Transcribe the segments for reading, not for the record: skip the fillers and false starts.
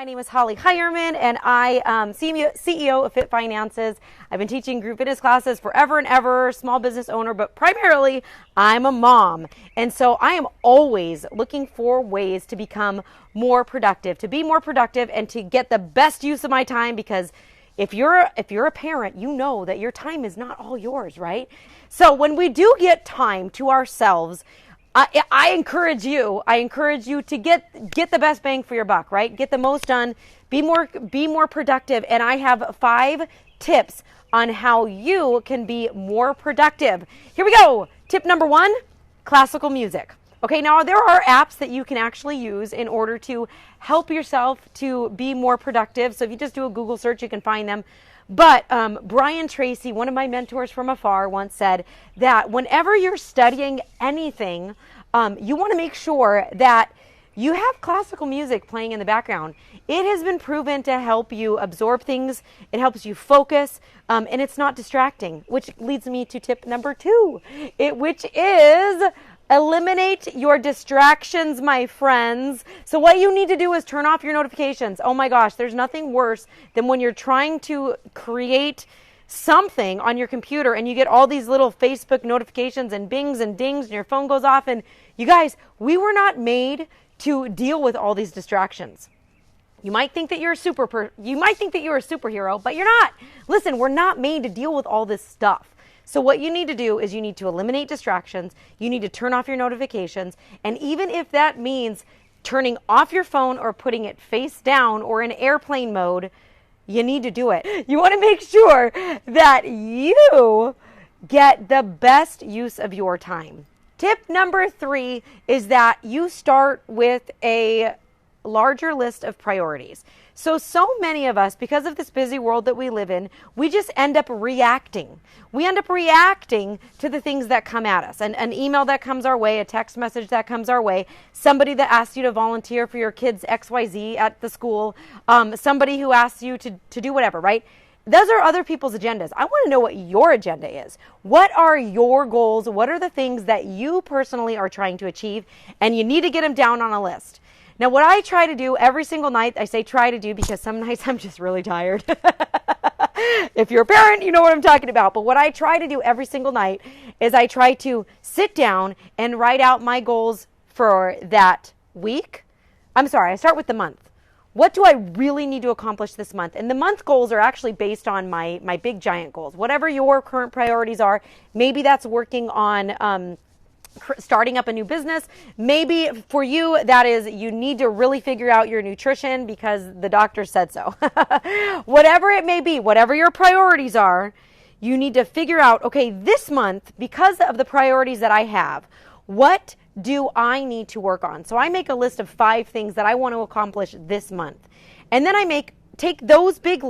My name is Holly Heyerman, and I am CEO of Fit Finances. I've been teaching group fitness classes forever and ever, small business owner, but primarily I'm a mom. And so I am always looking for ways to become more productive, to be more productive and to get the best use of my time, because if you're a parent, you know that your time is not all yours, right? So when we do get time to ourselves, I encourage you to get the best bang for your buck, right? Get the most done, be more productive. And I have 5 tips on how you can be more productive. Here we go. Tip number 1, classical music. Okay, now there are apps that you can actually use in order to help yourself to be more productive. So if you just do a Google search, you can find them. But Brian Tracy, one of my mentors from afar, once said that whenever you're studying anything, you want to make sure that you have classical music playing in the background. It has been proven to help you absorb things. It helps you focus, and it's not distracting, which leads me to tip number 2, which is eliminate your distractions, my friends. So what you need to do is turn off your notifications. Oh my gosh, there's nothing worse than when you're trying to create something on your computer and you get all these little Facebook notifications and bings and dings and your phone goes off. And you guys, we were not made to deal with all these distractions. You might think that you're a superhero, but you're not. Listen, we're not made to deal with all this stuff. So what you need to do is you need to eliminate distractions. You need to turn off your notifications. And even if that means turning off your phone or putting it face down or in airplane mode, you need to do it. You want to make sure that you get the best use of your time. Tip number 3 is that you start with a larger list of priorities. So many of us, because of this busy world that we live in, we just end up reacting. We end up reacting to the things that come at us. An email that comes our way, a text message that comes our way, somebody that asks you to volunteer for your kids XYZ at the school, somebody who asks you to do whatever, right? Those are other people's agendas. I want to know what your agenda is. What are your goals? What are the things that you personally are trying to achieve? And you need to get them down on a list. Now, what I try to do every single night, I say try to do because some nights I'm just really tired. If you're a parent, you know what I'm talking about. But what I try to do every single night is I try to sit down and write out my goals for that week. I start with the month. What do I really need to accomplish this month? And the month goals are actually based on my big giant goals. Whatever your current priorities are, maybe that's working on starting up a new business. Maybe for you, that is you need to really figure out your nutrition because the doctor said so. Whatever it may be, whatever your priorities are, you need to figure out, okay, this month, because of the priorities that I have, what do I need to work on? So I make a list of 5 things that I want to accomplish this month. And then I take those big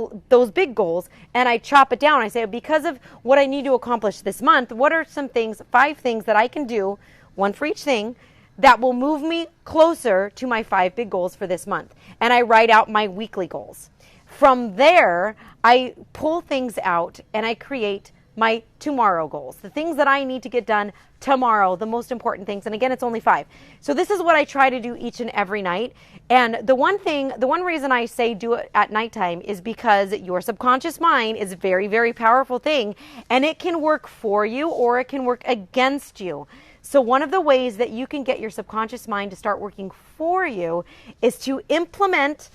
goals and I chop it down. I say, because of what I need to accomplish this month, what are some things, 5 things that I can do, one for each thing, that will move me closer to my 5 big goals for this month. And I write out my weekly goals. From there, I pull things out and I create my tomorrow goals, the things that I need to get done tomorrow, the most important things. And again, it's only 5. So this is what I try to do each and every night. And the one reason I say do it at nighttime is because your subconscious mind is a very, very powerful thing, and it can work for you or it can work against you. So one of the ways that you can get your subconscious mind to start working for you is to implant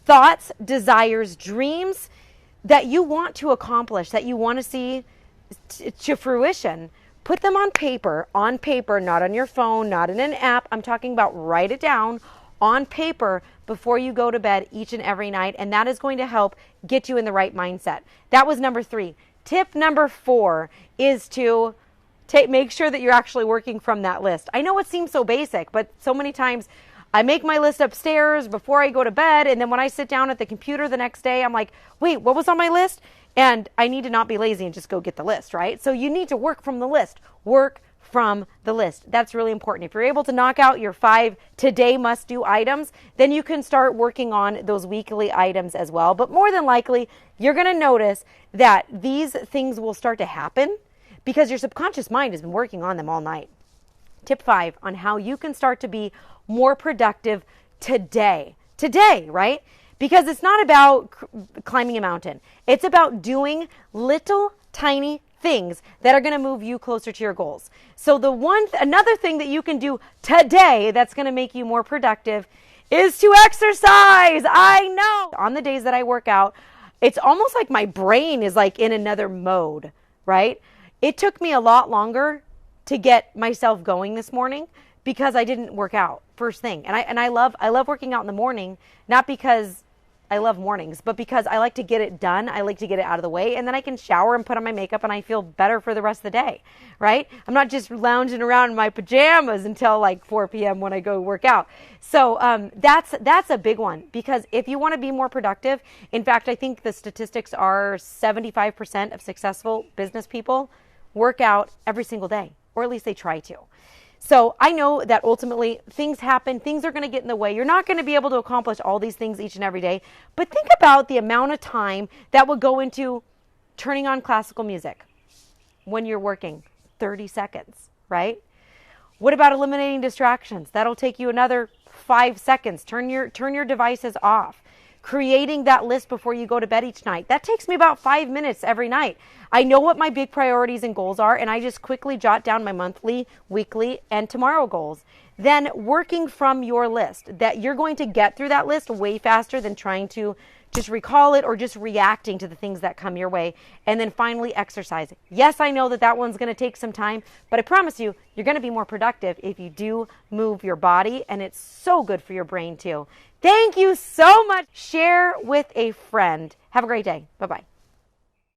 thoughts, desires, dreams that you want to accomplish, that you want to see to fruition. Put them on paper, not on your phone, not in an app. I'm talking about write it down on paper before you go to bed each and every night, and that is going to help get you in the right mindset. That was number 3. Tip number 4 is to make sure that you're actually working from that list. I know it seems so basic, but so many times I make my list upstairs before I go to bed, and then when I sit down at the computer the next day, I'm like, wait, what was on my list? And I need to not be lazy and just go get the list, right? So you need to work from the list. Work from the list. That's really important. If you're able to knock out your 5 today must-do items, then you can start working on those weekly items as well. But more than likely, you're going to notice that these things will start to happen because your subconscious mind has been working on them all night. Tip 5 on how you can start to be more productive today. today, right? Because it's not about climbing a mountain. It's about doing little tiny things that are going to move you closer to your goals. So another thing that you can do today that's going to make you more productive is to exercise. I know. On the days that I work out, it's almost like my brain is like in another mode, right? It took me a lot longer to get myself going this morning because I didn't work out first thing. And I love working out in the morning, not because I love mornings, but because I like to get it done. I like to get it out of the way, and then I can shower and put on my makeup and I feel better for the rest of the day, right? I'm not just lounging around in my pajamas until like 4 p.m. when I go work out. So that's a big one, because if you want to be more productive, in fact, I think the statistics are 75% of successful business people work out every single day, or at least they try to. So I know that ultimately things happen, things are going to get in the way. You're not going to be able to accomplish all these things each and every day, but think about the amount of time that would go into turning on classical music when you're working. 30 seconds, right? What about eliminating distractions? That'll take you another 5 seconds. Turn your devices off. Creating that list before you go to bed each night. That takes me about 5 minutes every night. I know what my big priorities and goals are, and I just quickly jot down my monthly, weekly, and tomorrow goals. Then working from your list, that you're going to get through that list way faster than trying to just recall it or just reacting to the things that come your way. And then finally, exercising. Yes, I know that one's going to take some time, but I promise you, you're going to be more productive if you do move your body, and it's so good for your brain too. Thank you so much. Share with a friend. Have a great day. Bye-bye.